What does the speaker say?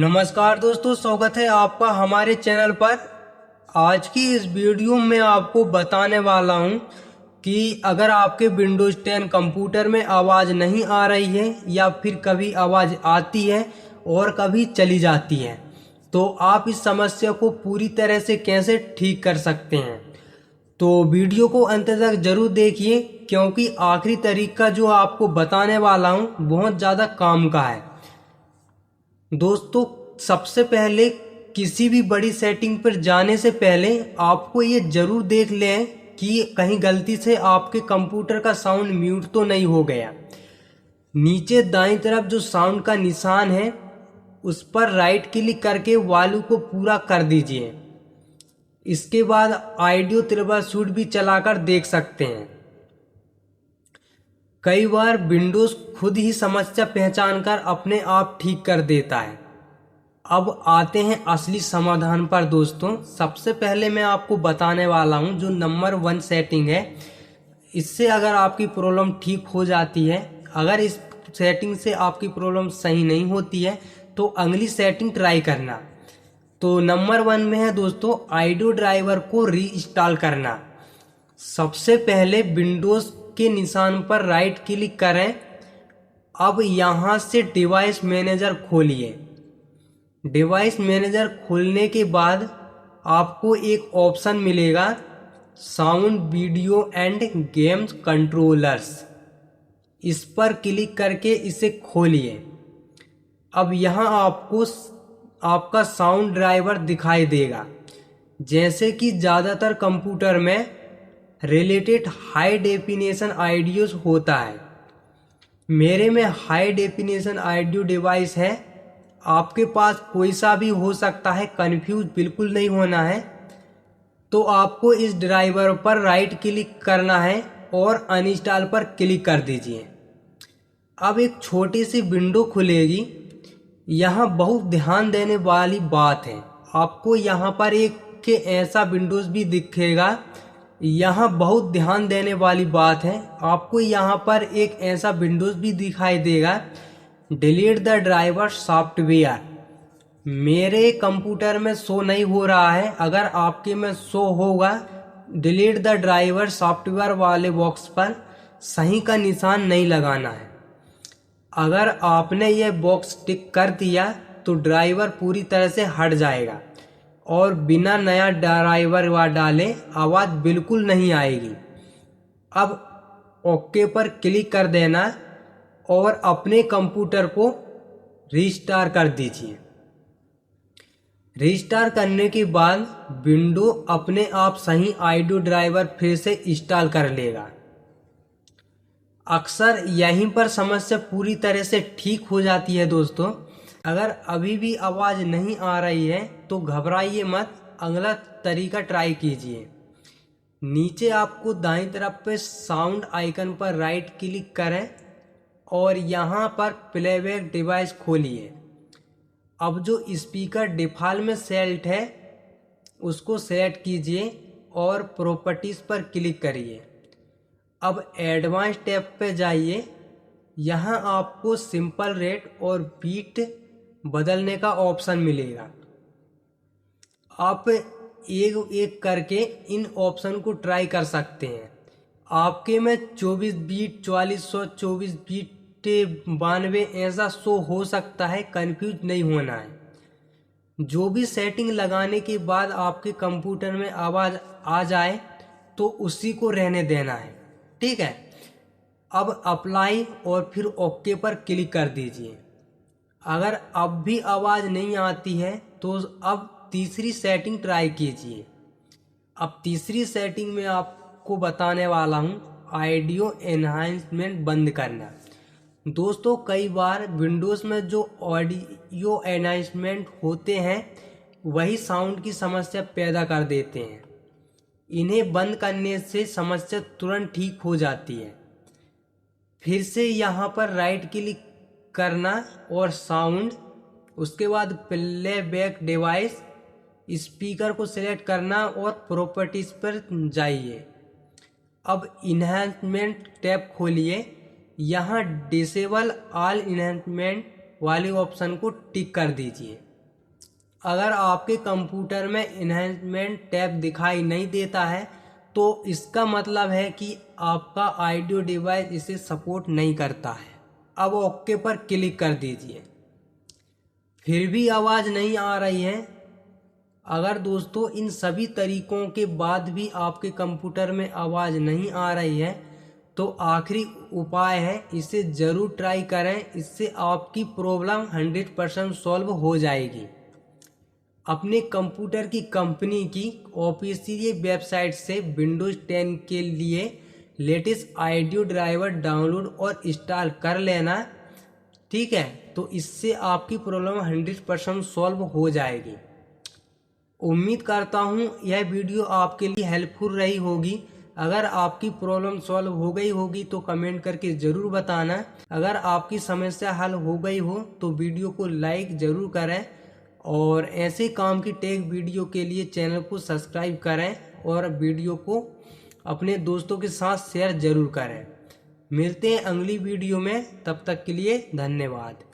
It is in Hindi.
नमस्कार दोस्तों, स्वागत है आपका हमारे चैनल पर। आज की इस वीडियो में आपको बताने वाला हूं कि अगर आपके विंडोज़ 10 कंप्यूटर में आवाज़ नहीं आ रही है या फिर कभी आवाज़ आती है और कभी चली जाती है, तो आप इस समस्या को पूरी तरह से कैसे ठीक कर सकते हैं। तो वीडियो को अंत तक जरूर देखिए, क्योंकि आखिरी तरीका जो आपको बताने वाला हूं बहुत ज़्यादा काम का है। दोस्तों, सबसे पहले किसी भी बड़ी सेटिंग पर जाने से पहले आपको ये जरूर देख लें कि कहीं गलती से आपके कंप्यूटर का साउंड म्यूट तो नहीं हो गया। नीचे दाईं तरफ जो साउंड का निशान है उस पर राइट क्लिक करके वॉल्यूम को पूरा कर दीजिए। इसके बाद ऑडियो ट्रबल शूट भी चलाकर देख सकते हैं। कई बार विंडोज खुद ही समस्या पहचानकर अपने आप ठीक कर देता है। अब आते हैं असली समाधान पर। दोस्तों, सबसे पहले मैं आपको बताने वाला हूं जो नंबर 1 सेटिंग है। इससे अगर आपकी प्रॉब्लम ठीक हो जाती है, अगर इस सेटिंग से आपकी प्रॉब्लम सही नहीं होती है तो अगली सेटिंग ट्राई करना। तो नंबर 1 में है दोस्तों, ऑडियो ड्राइवर को रीइंस्टॉल करना। सबसे पहले विंडोज के निशान पर राइट क्लिक करें। अब यहाँ से डिवाइस मैनेजर खोलिए। डिवाइस मैनेजर खोलने के बाद आपको एक ऑप्शन मिलेगा, sound video and games controllers. इस पर क्लिक करके इसे खोलिए। अब यहाँ आपको आपका साउंड ड्राइवर दिखाई देगा। जैसे कि ज़्यादातर कंप्यूटर में रिलेटेड हाई डेफिनेशन ऑडियोज होता है। मेरे में हाई डेफिनेशन ऑडियो डिवाइस है। आपके पास कोई सा भी हो सकता है, कंफ्यूज बिल्कुल नहीं होना है। तो आपको इस ड्राइवर पर राइट क्लिक करना है और अनइंस्टॉल पर क्लिक कर दीजिए। अब एक छोटी सी विंडो खुलेगी। यहाँ बहुत ध्यान देने वाली बात है, आपको यहाँ पर एक के ऐसा विंडोज भी दिखेगा। यहाँ बहुत ध्यान देने वाली बात है, आपको यहाँ पर एक ऐसा विंडोज भी दिखाई देगा, डिलीट द ड्राइवर सॉफ्टवेयर। मेरे कंप्यूटर में शो नहीं हो रहा है, अगर आपके में शो होगा डिलीट द ड्राइवर सॉफ्टवेयर वाले बॉक्स पर सही का निशान नहीं लगाना है। अगर आपने ये बॉक्स टिक कर दिया तो ड्राइवर पूरी तरह से हट जाएगा और बिना नया ड्राइवर डाले आवाज़ बिल्कुल नहीं आएगी। अब ओके पर क्लिक कर देना और अपने कंप्यूटर को रीस्टार्ट कर दीजिए। रीस्टार्ट करने के बाद विंडो अपने आप सही ऑडियो ड्राइवर फिर से इंस्टॉल कर लेगा। अक्सर यहीं पर समस्या पूरी तरह से ठीक हो जाती है। दोस्तों, अगर अभी भी आवाज़ नहीं आ रही है तो घबराइए मत, अगला तरीका ट्राई कीजिए। नीचे आपको दाईं तरफ पे साउंड आइकन पर राइट क्लिक करें और यहाँ पर प्लेबैक डिवाइस खोलिए। अब जो स्पीकर डिफ़ॉल्ट में सेट है उसको सेट कीजिए और प्रॉपर्टीज़ पर क्लिक करिए। अब एडवांस टैब पे जाइए। यहाँ आपको सिंपल रेट और बीट बदलने का ऑप्शन मिलेगा। आप एक एक करके इन ऑप्शन को ट्राई कर सकते हैं। आपके में 24 बीट, 4400, 24 बीट, 92 ऐसा शो हो सकता है, कंफ्यूज नहीं होना है। जो भी सेटिंग लगाने के बाद आपके कंप्यूटर में आवाज़ आ जाए तो उसी को रहने देना है, ठीक है। अब अप्लाई और फिर ओके पर क्लिक कर दीजिए। अगर अब भी आवाज़ नहीं आती है तो अब तीसरी सेटिंग ट्राई कीजिए। अब तीसरी सेटिंग में आपको बताने वाला हूँ ऑडियो एनहांसमेंट बंद करना। दोस्तों, कई बार विंडोज़ में जो ऑडियो एनहांसमेंट होते हैं वही साउंड की समस्या पैदा कर देते हैं। इन्हें बंद करने से समस्या तुरंत ठीक हो जाती है। फिर से यहाँ पर राइट क्लिक करना और साउंड, उसके बाद प्लेबैक डिवाइस, स्पीकर को सिलेक्ट करना और प्रॉपर्टीज पर जाइए। अब इन्हांसमेंट टैब खोलिए। यहाँ डिसेबल ऑल इन्हांसमेंट वाले ऑप्शन को टिक कर दीजिए। अगर आपके कंप्यूटर में इन्हेंसमेंट टैब दिखाई नहीं देता है तो इसका मतलब है कि आपका ऑडियो डिवाइस इसे सपोर्ट नहीं करता है। अब ओके पर क्लिक कर दीजिए। फिर भी आवाज़ नहीं आ रही है। अगर दोस्तों इन सभी तरीकों के बाद भी आपके कंप्यूटर में आवाज़ नहीं आ रही है तो आखिरी उपाय है, इसे ज़रूर ट्राई करें। इससे आपकी प्रॉब्लम 100% सॉल्व हो जाएगी। अपने कंप्यूटर की कंपनी की ऑफिशियल वेबसाइट से विंडोज़ 10 के लिए लेटेस्ट ऑडियो ड्राइवर डाउनलोड और इंस्टॉल कर लेना, ठीक है। तो इससे आपकी प्रॉब्लम 100% सॉल्व हो जाएगी। उम्मीद करता हूँ यह वीडियो आपके लिए हेल्पफुल रही होगी। अगर आपकी प्रॉब्लम सॉल्व हो गई होगी तो कमेंट करके ज़रूर बताना। अगर आपकी समस्या हल हो गई हो तो वीडियो को लाइक ज़रूर करें और ऐसे काम की टेक वीडियो के लिए चैनल को सब्सक्राइब करें और वीडियो को अपने दोस्तों के साथ शेयर ज़रूर करें। मिलते हैं अगली वीडियो में, तब तक के लिए धन्यवाद।